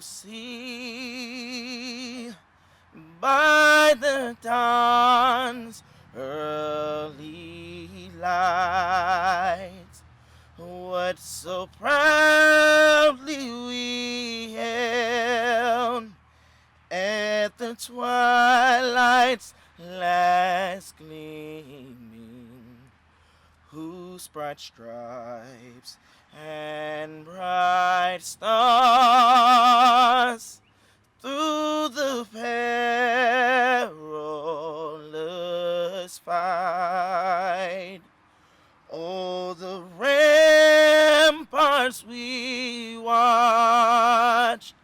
see by the dawn's early light what so proudly we held at the twilight's last gleaming, whose bright stripes and bright stars through the perilous fight. Oh, the ramparts we watched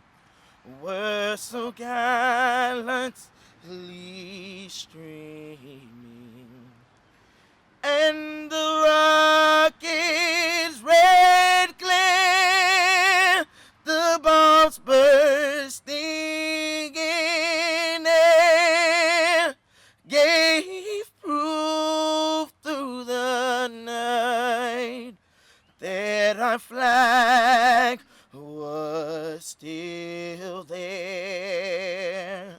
were so gallantly streaming, and the rocket's red glare, the bombs bursting in air, gave proof through the night that our flag was still there.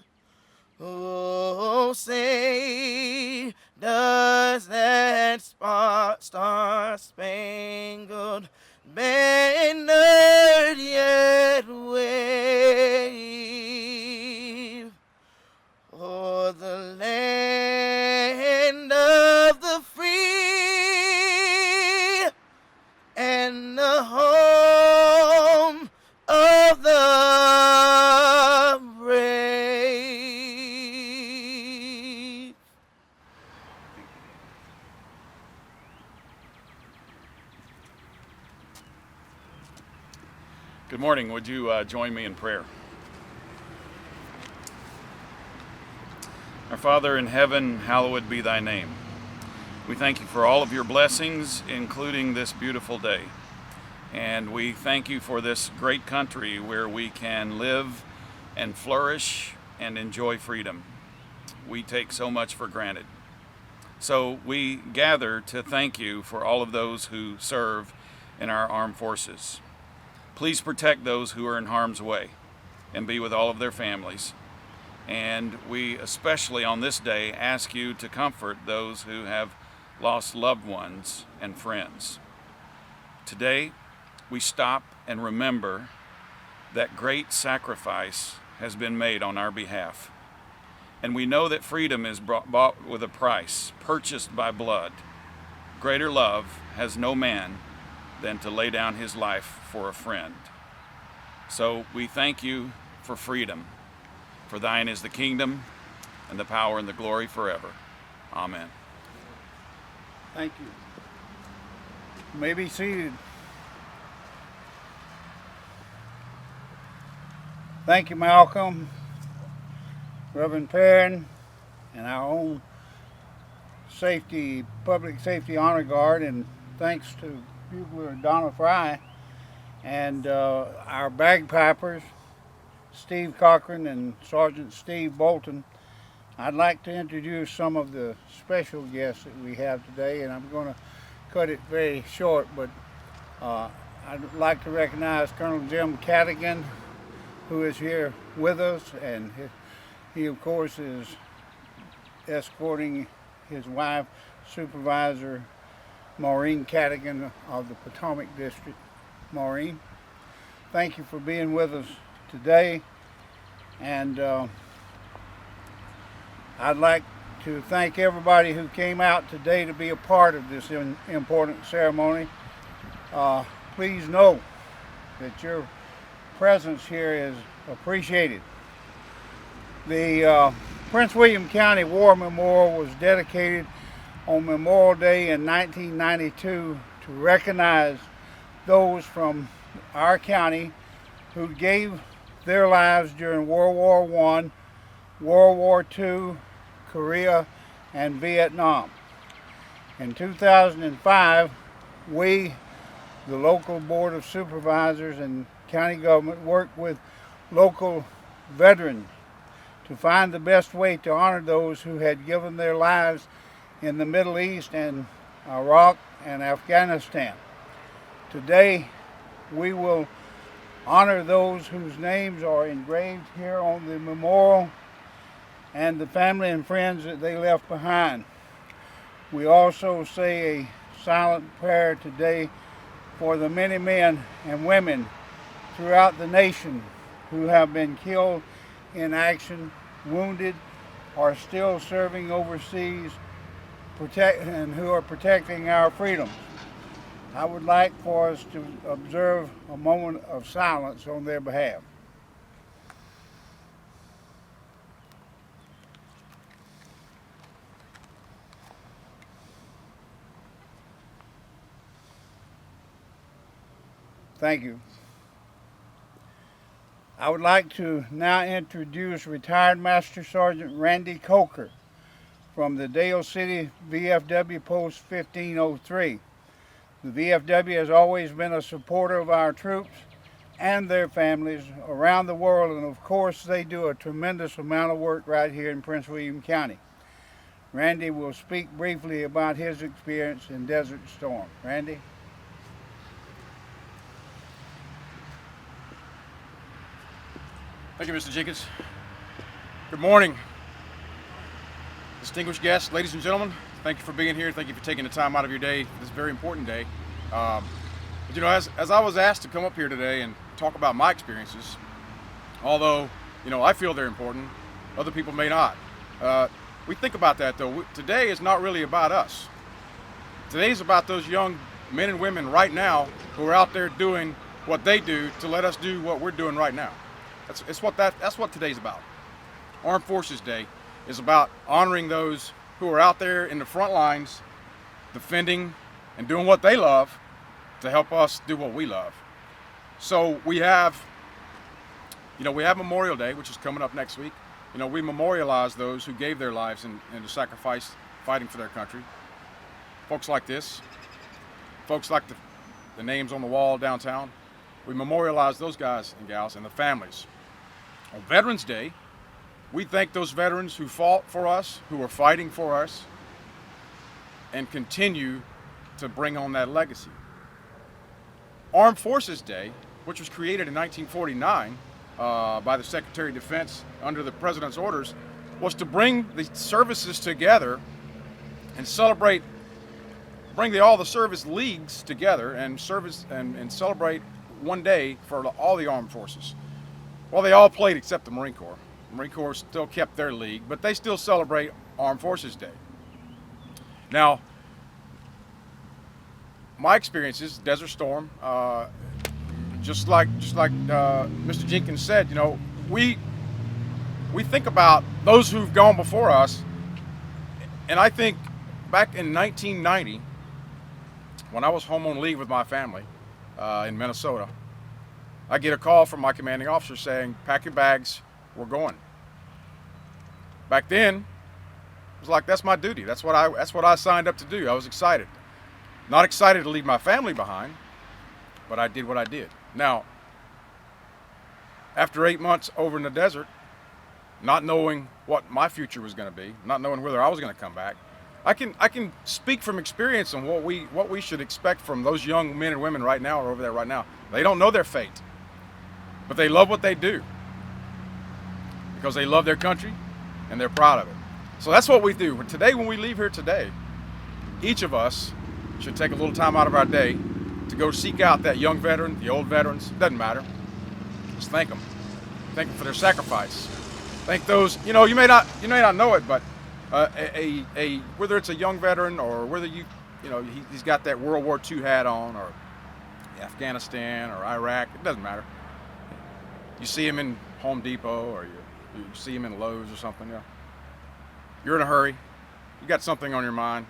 Oh, say, does that star-spangled banner yet wave o'er the land of the free and the home of the brave? Good morning. Would you join me in prayer? Our Father in heaven, hallowed be thy name. We thank you for all of your blessings, including this beautiful day. And we thank you for this great country where we can live and flourish and enjoy freedom. We take so much for granted. So we gather to thank you for all of those who serve in our armed forces. Please protect those who are in harm's way and be with all of their families. And we especially on this day ask you to comfort those who have lost loved ones and friends. Today, we stop and remember that great sacrifice has been made on our behalf. And we know that freedom is bought with a price, purchased by blood. Greater love has no man than to lay down his life for a friend. So we thank you for freedom. For thine is the kingdom and the power and the glory forever. Amen. Thank you. You may be seated. Thank you, Malcolm, Reverend Perrin, and our own public safety honor guard, and thanks to Bugler Donna Fry and our bagpipers, Steve Cochran and Sergeant Steve Bolton. I'd like to introduce some of the special guests that we have today, and I'm going to cut it very short, but I'd like to recognize Colonel Jim Cadigan, who is here with us, and he of course is escorting his wife, Supervisor Maureen Cadigan of the Potomac District. Maureen, thank you for being with us today, and I'd like to thank everybody who came out today to be a part of this important ceremony. Please know that your presence here is appreciated. The Prince William County War Memorial was dedicated on Memorial Day in 1992 to recognize those from our county who gave their lives during World War I, World War II, Korea, and Vietnam. In 2005, we, the local Board of Supervisors and county government, worked with local veterans to find the best way to honor those who had given their lives in the Middle East and Iraq and Afghanistan. Today, we will honor those whose names are engraved here on the memorial and the family and friends that they left behind. We also say a silent prayer today for the many men and women throughout the nation who have been killed in action, wounded, or still serving overseas, and who are protecting our freedoms. I would like for us to observe a moment of silence on their behalf. Thank you. I would like to now introduce retired Master Sergeant Randy Coker from the Dale City VFW Post 1503. The VFW has always been a supporter of our troops and their families around the world, and of course they do a tremendous amount of work right here in Prince William County. Randy will speak briefly about his experience in Desert Storm. Randy? Thank you, Mr. Jenkins. Good morning, distinguished guests, ladies and gentlemen. Thank you for being here. Thank you for taking the time out of your day for this very important day. But, you know, as I was asked to come up here today and talk about my experiences, although, you know, I feel they're important, other people may not. We think about that, though. Today is not really about us. Today is about those young men and women right now who are out there doing what they do to let us do what we're doing right now. That's what today's about. Armed Forces Day is about honoring those who are out there in the front lines, defending and doing what they love to help us do what we love. So we have Memorial Day, which is coming up next week. You know, we memorialize those who gave their lives and to sacrifice fighting for their country. Folks like this, folks like the names on the wall downtown. We memorialize those guys and gals and the families. On Veterans Day, we thank those veterans who fought for us, who are fighting for us, and continue to bring on that legacy. Armed Forces Day, which was created in 1949 by the Secretary of Defense under the President's orders, was to bring the services together and celebrate, all the service leagues together and celebrate one day for all the armed forces. Well, they all played except the Marine Corps. The Marine Corps still kept their league, but they still celebrate Armed Forces Day. Now, my experiences, Desert Storm, just like Mr. Jenkins said, you know, we think about those who've gone before us, and I think back in 1990, when I was home on leave with my family in Minnesota, I get a call from my commanding officer saying, "Pack your bags, we're going." Back then, it was like, that's my duty. That's what I signed up to do. I was excited. Not excited to leave my family behind, but I did what I did. Now, after 8 months over in the desert, not knowing what my future was going to be, not knowing whether I was going to come back, I can speak from experience on what we should expect from those young men and women right now or over there right now. They don't know their fate, but they love what they do because they love their country and they're proud of it. So that's what we do. But today, when we leave here today, each of us should take a little time out of our day to go seek out that young veteran, the old veterans, doesn't matter. Just thank them. Thank them for their sacrifice. Thank those, you may not know it, but whether it's a young veteran or whether he's got that World War II hat on, or Afghanistan or Iraq, it doesn't matter. You see him in Home Depot or you see him in Lowe's or something, you're in a hurry, you got something on your mind,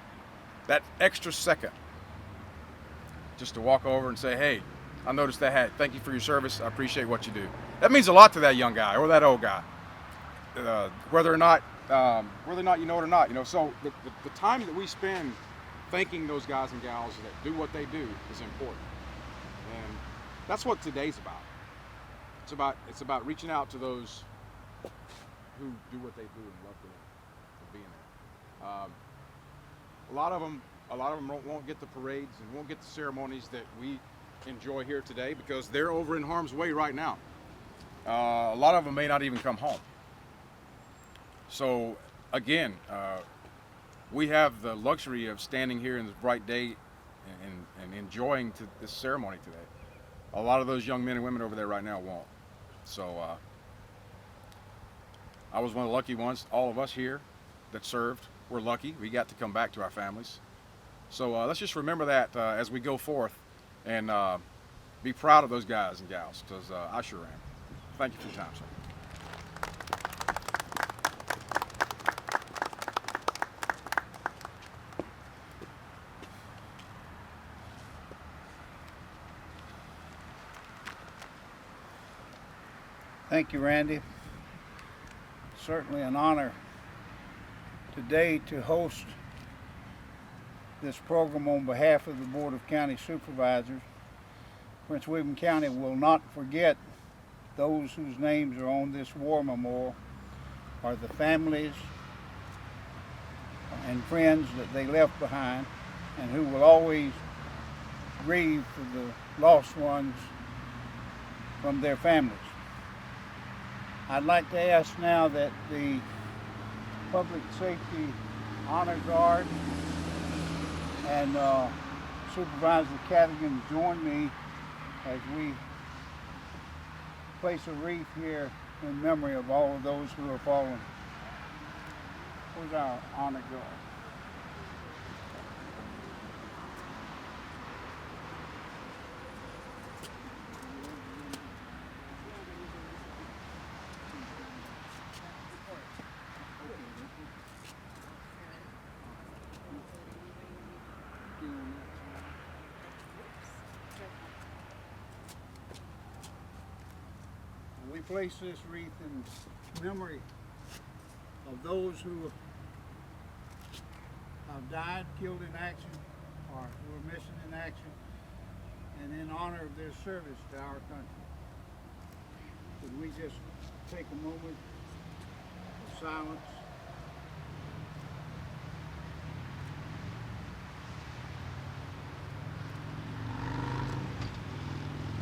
that extra second just to walk over and say, "Hey, I noticed that hat. Thank you for your service. I appreciate what you do." That means a lot to that young guy or that old guy, whether or not you know it or not. So the time that we spend thanking those guys and gals that do what they do is important, and that's what today's about. It's about reaching out to those who do what they do and love being there. A lot of them won't get the parades and won't get the ceremonies that we enjoy here today because they're over in harm's way right now. A lot of them may not even come home. So again, we have the luxury of standing here in this bright day and enjoying this ceremony today. A lot of those young men and women over there right now won't. So I was one of the lucky ones. All of us here that served were lucky. We got to come back to our families. So let's just remember that as we go forth and be proud of those guys and gals, because I sure am. Thank you for your time, sir. Thank you, Randy. Certainly an honor today to host this program on behalf of the Board of County Supervisors. Prince William County will not forget those whose names are on this war memorial, or the families and friends that they left behind, and who will always grieve for the lost ones from their families. I'd like to ask now that the Public Safety Honor Guard and Supervisor Cadigan join me as we place a wreath here in memory of all of those who are fallen. Where's our honor guard? We place this wreath in memory of those who have died, killed in action, or who are missing in action, and in honor of their service to our country. Could we just take a moment of silence?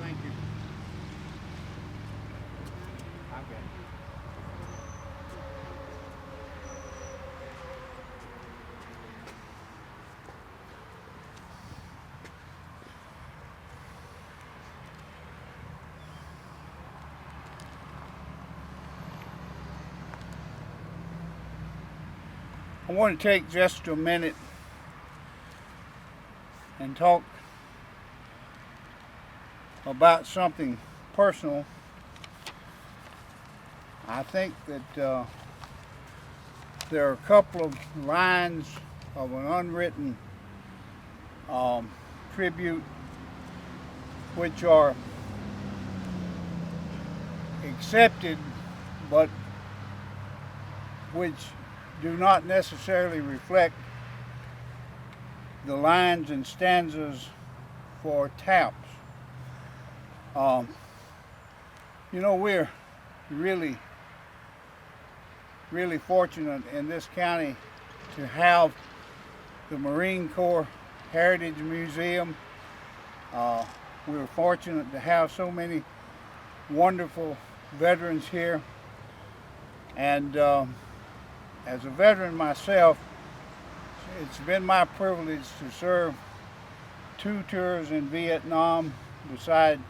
Thank you. Okay. I want to take just a minute and talk about something personal. I think that there are a couple of lines of an unwritten tribute which are accepted, but which do not necessarily reflect the lines and stanzas for taps. You know, we're really fortunate in this county to have the Marine Corps Heritage Museum. We're fortunate to have so many wonderful veterans here, and as a veteran myself, it's been my privilege to serve 2 tours in Vietnam beside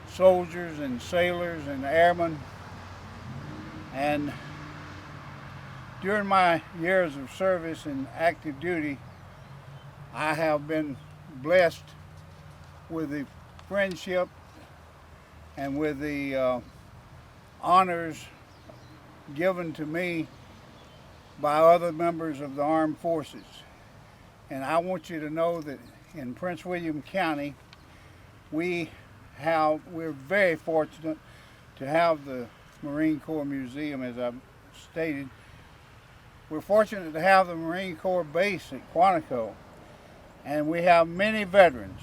soldiers and sailors and airmen. And during my years of service in active duty, I have been blessed with the friendship and with the honors given to me by other members of the armed forces. And I want you to know that in Prince William County, we're very fortunate to have the Marine Corps Museum, as I've stated. We're fortunate to have the Marine Corps base at Quantico, and we have many veterans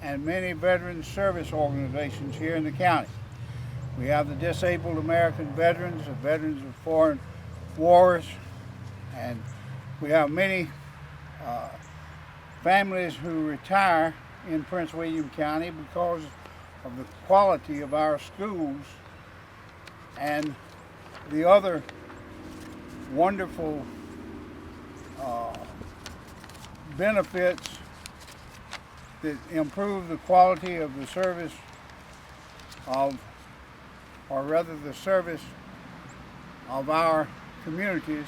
and many veteran service organizations here in the county. We have the Disabled American Veterans, the Veterans of Foreign Wars, and we have many families who retire in Prince William County because of the quality of our schools and the other wonderful benefits that improve the quality of the service of, or rather the service of our communities,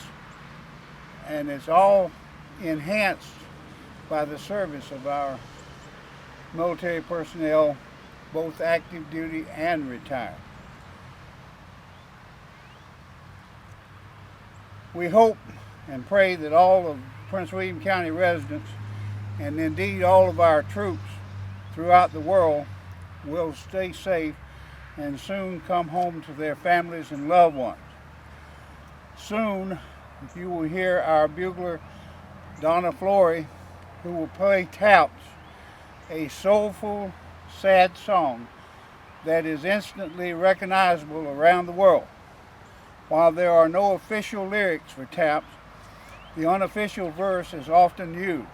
and it's all enhanced by the service of our military personnel, both active duty and retired. We hope and pray that all of Prince William County residents, and indeed all of our troops throughout the world, will stay safe and soon come home to their families and loved ones. Soon you will hear our bugler Donna Flory, who will play Taps, a soulful, sad song that is instantly recognizable around the world. While there are no official lyrics for Taps, the unofficial verse is often used.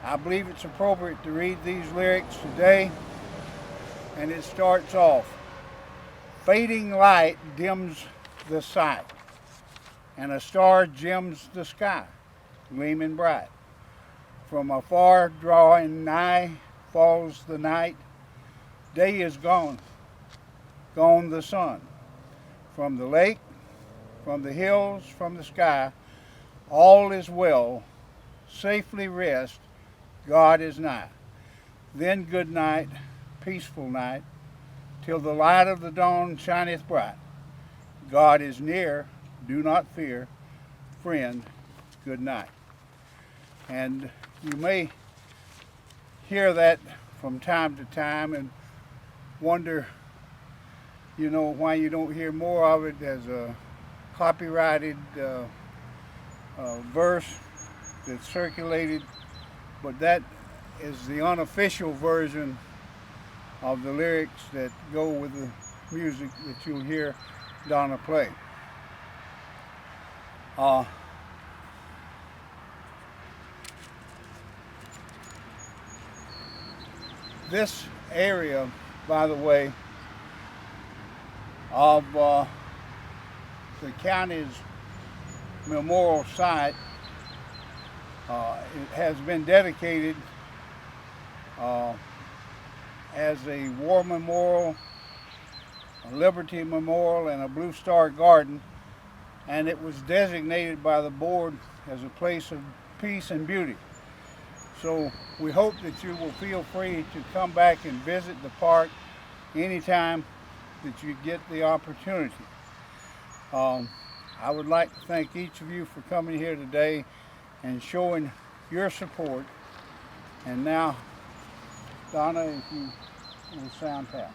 I believe it's appropriate to read these lyrics today, and it starts off, "Fading light dims the sight, and a star gems the sky, gleaming bright. From afar drawing nigh falls the night, day is gone, gone the sun. From the lake, from the hills, from the sky, all is well, safely rest, God is nigh. Then good night, peaceful night, till the light of the dawn shineth bright. God is near, do not fear, friend, good night." And you may hear that from time to time and wonder, why you don't hear more of it as a copyrighted verse that's circulated, but that is the unofficial version of the lyrics that go with the music that you'll hear Donna play. This area, by the way, of the county's memorial site, it has been dedicated as a war memorial, a liberty memorial, and a Blue Star Garden, and it was designated by the board as a place of peace and beauty. So we hope that you will feel free to come back and visit the park anytime that you get the opportunity. I would like to thank each of you for coming here today and showing your support. And now, Donna, if you will sound Tap.